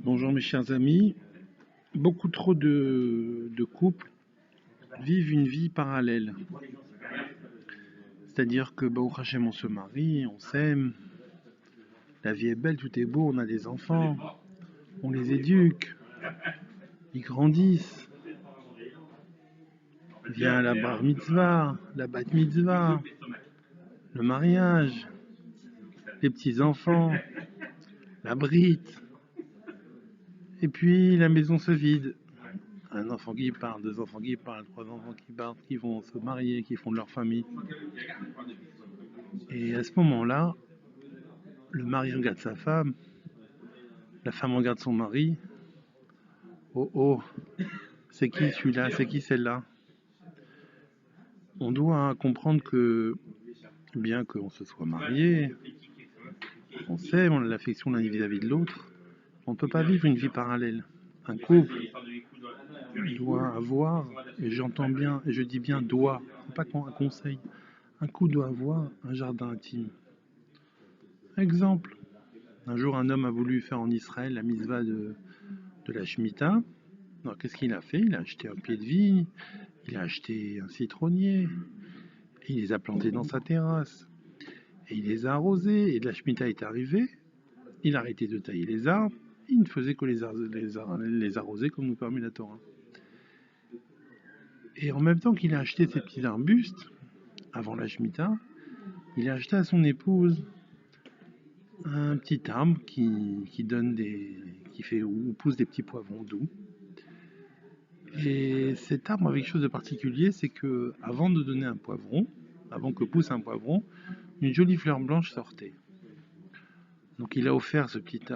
Bonjour mes chers amis, beaucoup trop de couples vivent une vie parallèle. C'est-à-dire que au Hachem on se marie, on s'aime, la vie est belle, tout est beau, on a des enfants, on les éduque, ils grandissent, vient la bar mitzvah, la bat mitzvah, le mariage, les petits-enfants, la brite, et puis la maison se vide. Un enfant qui part, deux enfants qui parlent, trois enfants qui partent, qui vont se marier, qui font de leur famille. Et à ce moment-là, le mari regarde sa femme, la femme regarde son mari. Oh oh, c'est qui celui-là, c'est qui celle-là? On doit comprendre que, bien qu'on se soit marié, on s'aime, on a l'affection l'un vis-à-vis de l'autre, on ne peut pas vivre une vie parallèle. Un couple doit avoir, et j'entends bien, et je dis bien doit, c'est pas un conseil, un couple doit avoir un jardin intime. Exemple, un jour un homme a voulu faire en Israël la mitzvah de la Shemitah. Alors qu'est-ce qu'il a fait? Il a acheté un pied de vigne, il a acheté un citronnier, et il les a plantés dans sa terrasse, et il les a arrosés, et la Shemitah est arrivée, il a arrêté de tailler les arbres, il ne faisait que les arroser comme nous permet la Torah. Et en même temps qu'il a acheté ces petits arbustes, avant la Shemitah, il a acheté à son épouse un petit arbre qui donne où poussent des petits poivrons doux. Et cet arbre avait quelque chose de particulier, c'est que avant de donner un poivron, avant que pousse un poivron, une jolie fleur blanche sortait. Donc il a offert ce petit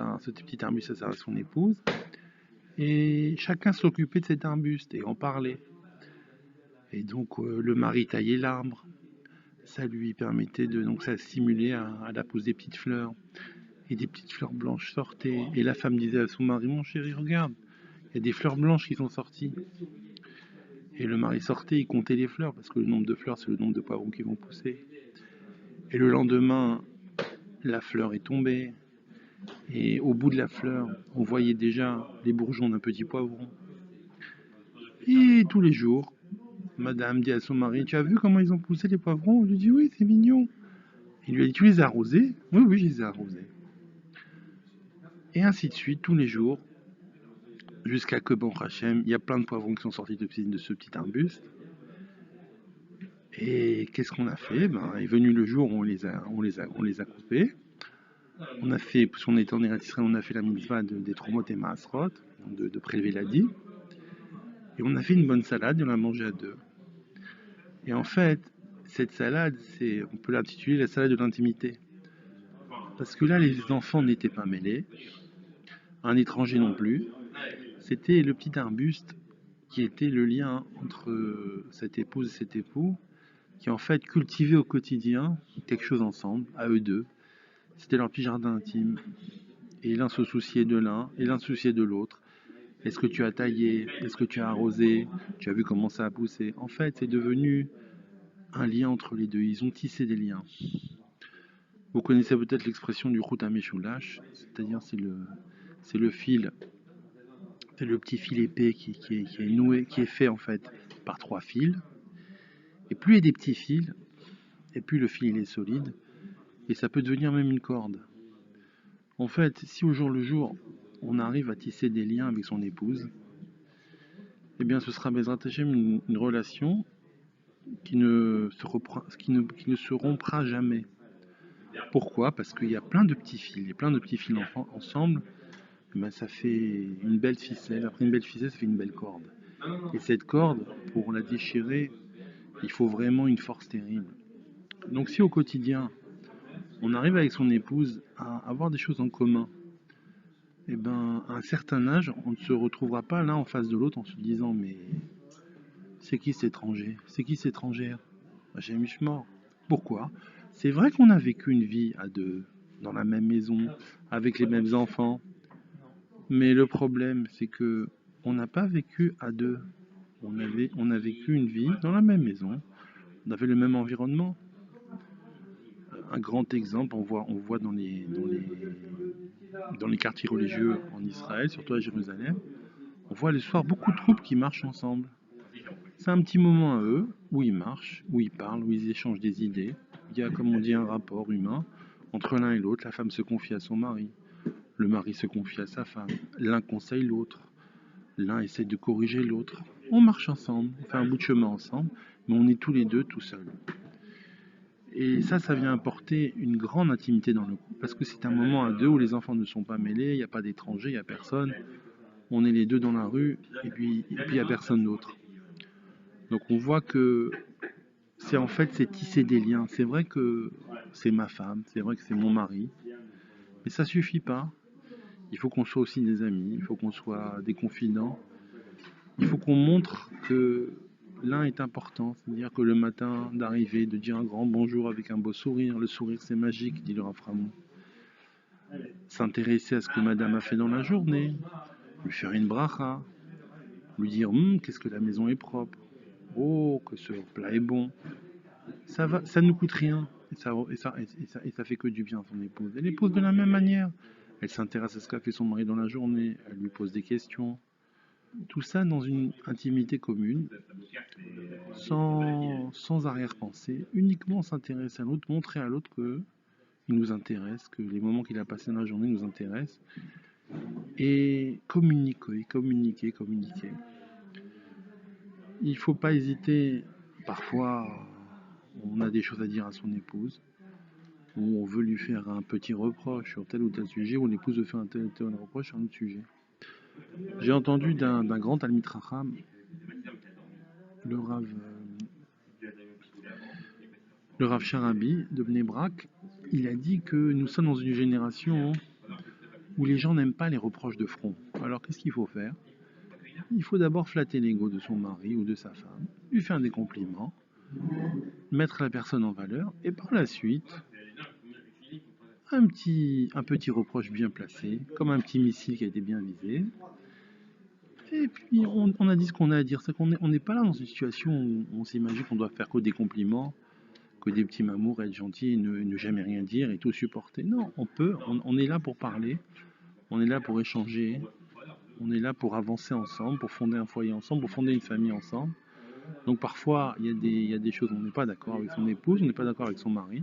arbuste à son épouse, et chacun s'occupait de cet arbuste et en parlait. Et donc le mari taillait l'arbre, ça lui permettait donc ça stimulait à la pousse des petites fleurs, et des petites fleurs blanches sortaient. Et la femme disait à son mari, mon chéri, regarde, il y a des fleurs blanches qui sont sorties. Et le mari sortait, il comptait les fleurs, parce que le nombre de fleurs, c'est le nombre de poivrons qui vont pousser. Et le lendemain, la fleur est tombée. Et au bout de la fleur, on voyait déjà les bourgeons d'un petit poivron. Et tous les jours, madame dit à son mari, tu as vu comment ils ont poussé les poivrons? Il lui dit, oui, c'est mignon. Il lui a dit, tu les as arrosés? Oui, oui, je les ai arrosés. Et ainsi de suite, tous les jours, jusqu'à que, bon Hachem, il y a plein de poivrons qui sont sortis de ce petit arbuste. Et qu'est-ce qu'on a fait? Est venu le jour où on les a coupés. On a fait, parce qu'on était en Eretz Israël, on a fait la mitzvah des Tromot et Maasrot, de prélever la dîme. Et on a fait une bonne salade et on l'a mangée à deux. Et en fait, cette salade, on peut l'intituler la salade de l'intimité. Parce que là, les enfants n'étaient pas mêlés, un étranger non plus. C'était le petit arbuste qui était le lien entre cette épouse et cet époux, qui en fait cultivaient au quotidien quelque chose ensemble, à eux deux. C'était leur petit jardin intime. Et l'un se souciait de l'un, et l'un se souciait de l'autre. Est-ce que tu as taillé? Est-ce que tu as arrosé? Tu as vu comment ça a poussé? En fait, c'est devenu un lien entre les deux. Ils ont tissé des liens. Vous connaissez peut-être l'expression du Rout Ameshulash, c'est-à-dire c'est le fil, c'est le petit fil épais qui est noué, qui est fait en fait par trois fils. Et plus il y a des petits fils, et plus le fil il est solide, et ça peut devenir même une corde. En fait, si au jour le jour, on arrive à tisser des liens avec son épouse, eh bien ce sera Bezrat Hashem une relation qui ne se rompra jamais. Pourquoi? Parce qu'il y a plein de petits fils, et plein de petits fils ensemble, ben ça fait une belle ficelle. Après une belle ficelle, ça fait une belle corde. Et cette corde, pour la déchirer, il faut vraiment une force terrible. Donc si au quotidien, on arrive avec son épouse à avoir des choses en commun, et ben à un certain âge, on ne se retrouvera pas l'un en face de l'autre en se disant mais c'est qui cet étranger? C'est qui cette étrangère? J'ai mort. Pourquoi? C'est vrai qu'on a vécu une vie à deux, dans la même maison, avec les mêmes enfants, mais le problème c'est que on n'a pas vécu à deux. On a vécu une vie dans la même maison, on avait le même environnement. Un grand exemple, on voit dans les quartiers religieux en Israël, surtout à Jérusalem, on voit le soir beaucoup de troupes qui marchent ensemble. C'est un petit moment à eux, où ils marchent, où ils parlent, où ils échangent des idées. Il y a, comme on dit, un rapport humain entre l'un et l'autre. La femme se confie à son mari, le mari se confie à sa femme. L'un conseille l'autre, l'un essaie de corriger l'autre. On marche ensemble, on fait un bout de chemin ensemble, mais on est tous les deux tout seuls. Et ça vient apporter une grande intimité dans le couple, parce que c'est un moment à deux où les enfants ne sont pas mêlés, il n'y a pas d'étrangers, il n'y a personne. On est les deux dans la rue, et puis il n'y a personne d'autre. Donc on voit que c'est tisser des liens. C'est vrai que c'est ma femme, c'est vrai que c'est mon mari, mais ça suffit pas. Il faut qu'on soit aussi des amis, il faut qu'on soit des confidents. Il faut qu'on montre que l'un est important, c'est-à-dire que le matin d'arriver, de dire un grand bonjour avec un beau sourire, le sourire c'est magique, dit le Rav Ramon. S'intéresser à ce que madame a fait dans la journée, lui faire une bracha, lui dire qu'est-ce que la maison est propre, oh que ce plat est bon. Ça ne nous coûte rien et ça fait que du bien à son épouse. Et l'épouse de la même manière, elle s'intéresse à ce qu'a fait son mari dans la journée, elle lui pose des questions. Tout ça dans une intimité commune, sans arrière-pensée, uniquement s'intéresser à l'autre, montrer à l'autre qu'il nous intéresse, que les moments qu'il a passés dans la journée nous intéressent, et communiquer. Il ne faut pas hésiter, parfois on a des choses à dire à son épouse, ou on veut lui faire un petit reproche sur tel ou tel sujet, ou l'épouse veut faire un tel ou tel reproche sur un autre sujet. J'ai entendu d'un grand Talmid Chacham, le Rav Sharabi de Bnei Brak, il a dit que nous sommes dans une génération où les gens n'aiment pas les reproches de front. Alors qu'est-ce qu'il faut faire? Il faut d'abord flatter l'ego de son mari ou de sa femme, lui faire des compliments, mettre la personne en valeur, et par la suite, un petit reproche bien placé, comme un petit missile qui a été bien visé. Et puis on a dit ce qu'on a à dire. C'est qu'on n'est pas là dans une situation où on s'imagine qu'on doit faire que des compliments, que des petits mamours, être gentil et ne jamais rien dire et tout supporter. Non, on est là pour parler, on est là pour échanger, on est là pour avancer ensemble, pour fonder un foyer ensemble, pour fonder une famille ensemble. Donc parfois, il y a des choses où on n'est pas d'accord avec son épouse, on n'est pas d'accord avec son mari.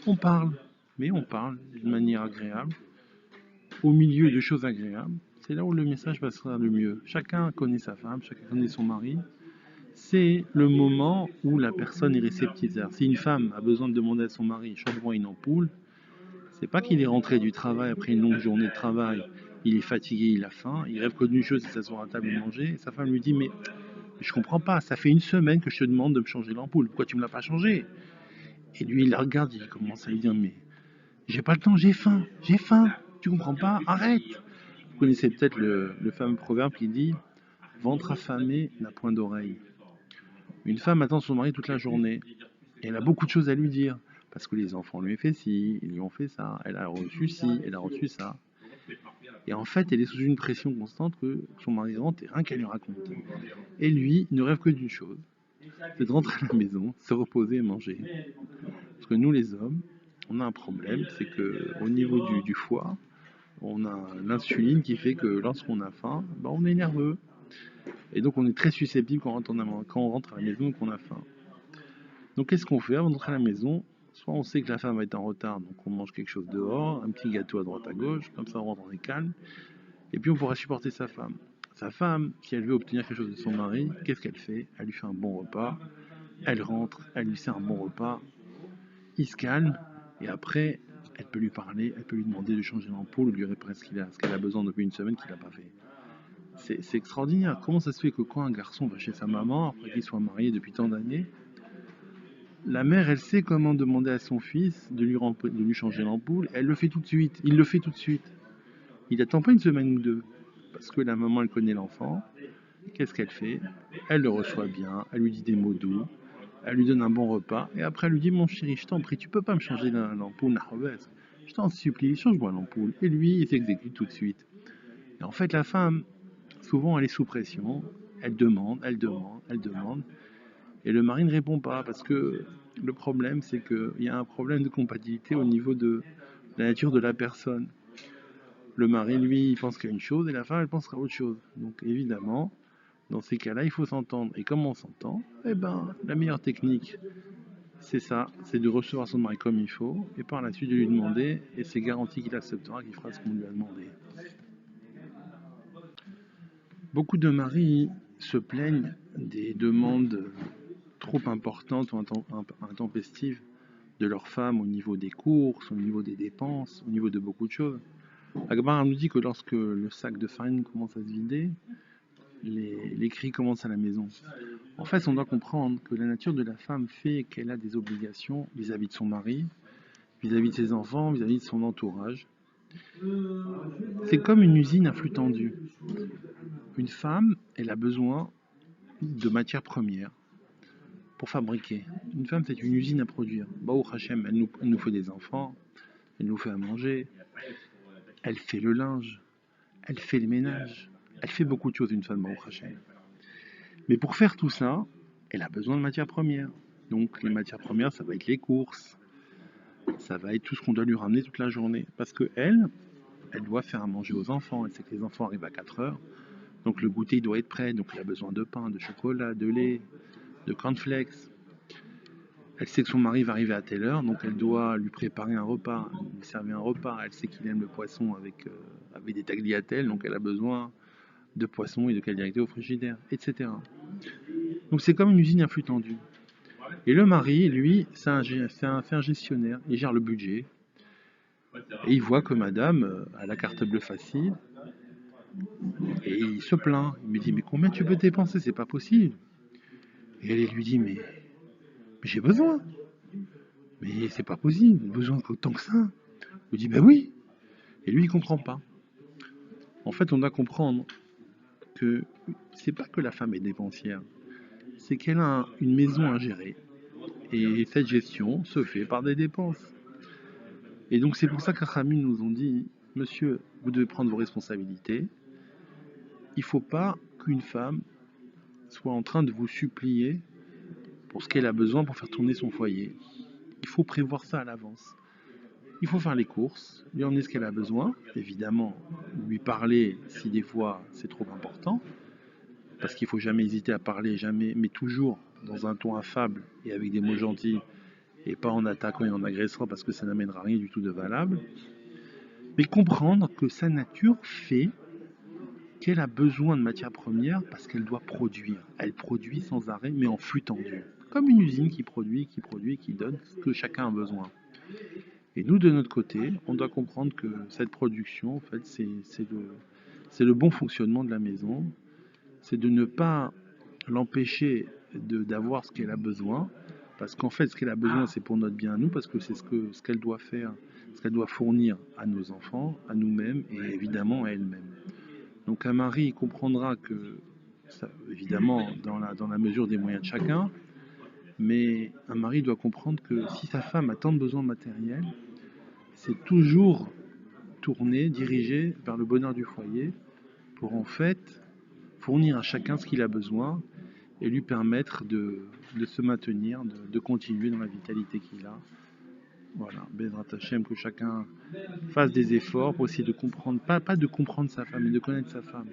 On parle, mais on parle d'une manière agréable, au milieu de choses agréables. C'est là où le message passera le mieux. Chacun connaît sa femme, chacun connaît son mari. C'est le moment où la personne est réceptive. Si une femme a besoin de demander à son mari change-moi une ampoule, c'est pas qu'il est rentré du travail après une longue journée de travail, il est fatigué, il a faim, il rêve que d'une chose, c'est s'asseoir à table et manger. Et sa femme lui dit mais je comprends pas, ça fait une semaine que je te demande de me changer l'ampoule, pourquoi tu me l'as pas changée? Et lui il la regarde, il commence à lui dire mais j'ai pas le temps, j'ai faim, tu comprends pas, arrête. Vous connaissez peut-être le fameux proverbe qui dit ventre affamé n'a point d'oreille. Une femme attend son mari toute la journée et elle a beaucoup de choses à lui dire parce que les enfants lui ont fait ci, ils lui ont fait ça, elle a reçu ci, elle a reçu ça. Et en fait, elle est sous une pression constante que son mari rentre et rien qu'elle lui raconte. Et lui, il ne rêve que d'une chose, c'est de rentrer à la maison, se reposer et manger. Parce que nous, les hommes, on a un problème, c'est qu'au niveau du foie, on a l'insuline qui fait que lorsqu'on a faim, on est nerveux. Et donc on est très susceptible quand on rentre à la maison et qu'on a faim. Donc qu'est-ce qu'on fait avant d'entrer à la maison? Soit on sait que la femme va être en retard, donc on mange quelque chose dehors, un petit gâteau à droite à gauche, comme ça on rentre, on est calme. Et puis on pourra supporter sa femme. Sa femme, si elle veut obtenir quelque chose de son mari, qu'est-ce qu'elle fait? Elle lui fait un bon repas, elle rentre, elle lui sert un bon repas, il se calme, et après, elle peut lui parler, elle peut lui demander de changer l'ampoule ou lui réparer ce qu'elle a besoin depuis une semaine qu'il n'a pas fait. C'est extraordinaire. Comment ça se fait que quand un garçon va chez sa maman, après qu'il soit marié depuis tant d'années, la mère, elle sait comment demander à son fils de lui changer l'ampoule, elle le fait tout de suite, il le fait tout de suite. Il n'attend pas une semaine ou deux, parce que la maman, elle connaît l'enfant. Qu'est-ce qu'elle fait? Elle le reçoit bien, elle lui dit des mots doux, elle lui donne un bon repas, et après elle lui dit mon chéri, je t'en prie, tu peux pas me changer l'ampoule, je t'en supplie, change-moi l'ampoule. Et lui, il s'exécute tout de suite. Et en fait, la femme, souvent, elle est sous pression, elle demande, et le mari ne répond pas, parce que le problème, c'est qu'il y a un problème de compatibilité au niveau de la nature de la personne. Le mari, lui, il pense qu'à une chose et la femme, elle pensera à autre chose. Donc évidemment, dans ces cas-là, il faut s'entendre. Et comment on s'entend? Eh ben, la meilleure technique, c'est ça, c'est de recevoir son mari comme il faut, et par la suite de lui demander, et c'est garanti qu'il acceptera, qu'il fera ce qu'on lui a demandé. Beaucoup de maris se plaignent des demandes trop importantes ou intempestives de leur femme au niveau des courses, au niveau des dépenses, au niveau de beaucoup de choses. La Gemara nous dit que lorsque le sac de farine commence à se vider, les cris commencent à la maison. En fait, on doit comprendre que la nature de la femme fait qu'elle a des obligations vis-à-vis de son mari, vis-à-vis de ses enfants, vis-à-vis de son entourage. C'est comme une usine à flux tendu. Une femme, elle a besoin de matières premières pour fabriquer. Une femme, c'est une usine à produire. Baruch Hashem, elle nous fait des enfants, elle nous fait à manger, elle fait le linge, elle fait le ménage, elle fait beaucoup de choses, une femme, Baruch Hashem. Mais pour faire tout ça, elle a besoin de matières premières. Donc les matières premières, ça va être les courses, ça va être tout ce qu'on doit lui ramener toute la journée. Parce que elle doit faire à manger aux enfants. Elle sait que les enfants arrivent à 4 heures. Donc le goûter doit être prêt. Donc elle a besoin de pain, de chocolat, de lait, de cornflakes. Elle sait que son mari va arriver à telle heure, donc elle doit lui préparer un repas, lui servir un repas. Elle sait qu'il aime le poisson avec des tagliatelles, donc elle a besoin de poisson et de cagliatelles au frigidaire, etc. Donc c'est comme une usine à flux tendu. Et le mari, lui, c'est un gestionnaire. Il gère le budget. Et il voit que madame a la carte bleue facile. Et il se plaint. Il me dit, mais combien tu peux dépenser? C'est pas possible. Et elle lui dit, mais j'ai besoin. Mais c'est pas possible. Besoin autant que ça. Il me dit, ben oui. Et lui, il comprend pas. En fait, on doit comprendre que c'est pas que la femme est dépensière. C'est qu'elle a une maison à gérer. Et cette gestion se fait par des dépenses. Et donc c'est pour ça que Rachamim nous ont dit, monsieur, vous devez prendre vos responsabilités. Il ne faut pas qu'une femme soit en train de vous supplier pour ce qu'elle a besoin pour faire tourner son foyer. Il faut prévoir ça à l'avance. Il faut faire les courses, lui emmener ce qu'elle a besoin, évidemment lui parler si des fois c'est trop important, parce qu'il ne faut jamais hésiter à parler, jamais, mais toujours dans un ton affable et avec des mots gentils, et pas en attaquant et en agressant, parce que ça n'amènera rien du tout de valable. Mais comprendre que sa nature fait qu'elle a besoin de matières premières parce qu'elle doit produire. Elle produit sans arrêt, mais en flux tendu. Comme une usine qui produit, qui donne ce que chacun a besoin. Et nous, de notre côté, on doit comprendre que cette production, en fait, c'est le bon fonctionnement de la maison. C'est de ne pas l'empêcher d'avoir ce qu'elle a besoin. Parce qu'en fait, ce qu'elle a besoin, c'est pour notre bien à nous, parce que c'est ce qu'elle doit faire, ce qu'elle doit fournir à nos enfants, à nous-mêmes et évidemment à elle-même. Donc un mari comprendra que, ça, évidemment, dans la mesure des moyens de chacun, mais un mari doit comprendre que si sa femme a tant de besoins matériels, c'est toujours tourné, dirigé vers le bonheur du foyer pour en fait fournir à chacun ce qu'il a besoin et lui permettre de se maintenir, de continuer dans la vitalité qu'il a. Voilà, Bezrat Hashem, que chacun fasse des efforts pour essayer de comprendre, pas de comprendre sa femme, mais de connaître sa femme.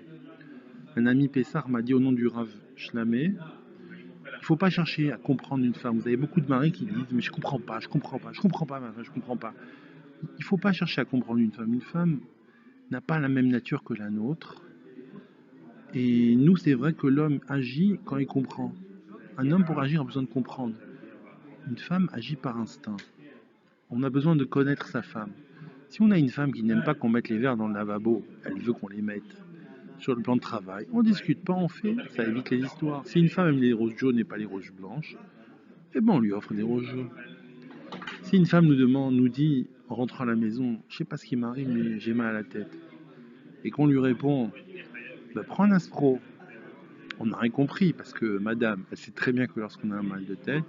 Un ami Pessar m'a dit au nom du Rav Shlamé, il ne faut pas chercher à comprendre une femme. Vous avez beaucoup de maris qui disent mais je comprends pas ma femme, je comprends pas. Il ne faut pas chercher à comprendre une femme. Une femme n'a pas la même nature que la nôtre. Et nous, c'est vrai que l'homme agit quand il comprend. Un homme, pour agir, a besoin de comprendre. Une femme agit par instinct. On a besoin de connaître sa femme. Si on a une femme qui n'aime pas qu'on mette les verres dans le lavabo, elle veut qu'on les mette. Sur le plan de travail, on discute pas, on fait, ça évite les histoires. Si une femme aime les roses jaunes et pas les roses blanches, eh ben on lui offre des roses jaunes. Si une femme nous dit, en rentrant à la maison, je sais pas ce qui m'arrive, mais j'ai mal à la tête, et qu'on lui répond, bah, prends un Aspro, on n'a rien compris, parce que madame, elle sait très bien que lorsqu'on a un mal de tête,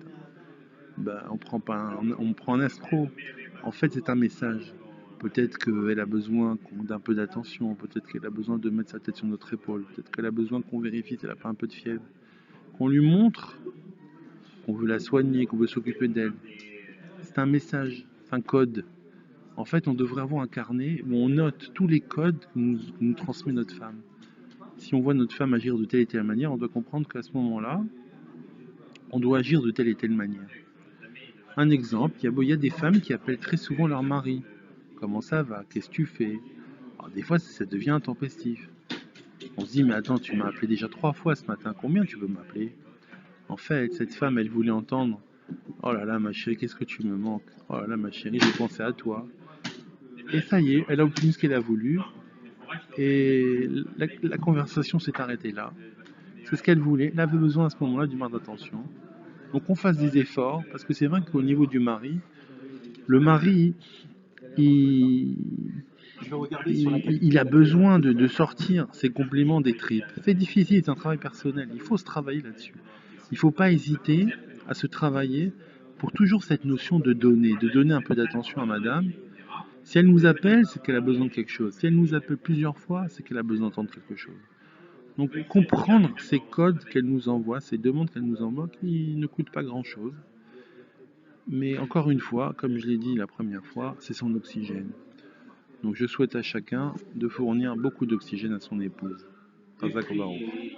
bah, on prend un Aspro. En fait, c'est un message. Peut-être qu'elle a besoin d'un peu d'attention, peut-être qu'elle a besoin de mettre sa tête sur notre épaule, peut-être qu'elle a besoin qu'on vérifie si elle n'a pas un peu de fièvre, qu'on lui montre qu'on veut la soigner, qu'on veut s'occuper d'elle. C'est un message, c'est un code. En fait, on devrait avoir un carnet où on note tous les codes que nous transmet notre femme. Si on voit notre femme agir de telle et telle manière, on doit comprendre qu'à ce moment-là, on doit agir de telle et telle manière. Un exemple, il y a des femmes qui appellent très souvent leur mari. Comment ça va? Qu'est-ce que tu fais? Alors, des fois, ça devient intempestif. On se dit, mais attends, tu m'as appelé déjà 3 fois ce matin, combien tu veux m'appeler? En fait, cette femme, elle voulait entendre, oh là là, ma chérie, qu'est-ce que tu me manques? Oh là là, ma chérie, j'ai pensé à toi. Et ça y est, elle a obtenu ce qu'elle a voulu, et la conversation s'est arrêtée là. C'est ce qu'elle voulait, elle avait besoin à ce moment-là d'une marque d'attention. Donc on fasse des efforts, parce que c'est vrai qu'au niveau du mari, le mari, il, il a besoin de sortir ses compléments des tripes. C'est difficile, c'est un travail personnel. Il faut se travailler là-dessus. Il ne faut pas hésiter à se travailler pour toujours cette notion de donner un peu d'attention à madame. Si elle nous appelle, c'est qu'elle a besoin de quelque chose. Si elle nous appelle plusieurs fois, c'est qu'elle a besoin d'entendre quelque chose. Donc comprendre ces codes qu'elle nous envoie, ces demandes qu'elle nous envoie, qui ne coûtent pas grand-chose. Mais encore une fois, comme je l'ai dit la première fois, c'est son oxygène. Donc je souhaite à chacun de fournir beaucoup d'oxygène à son épouse. Tazac Baruch.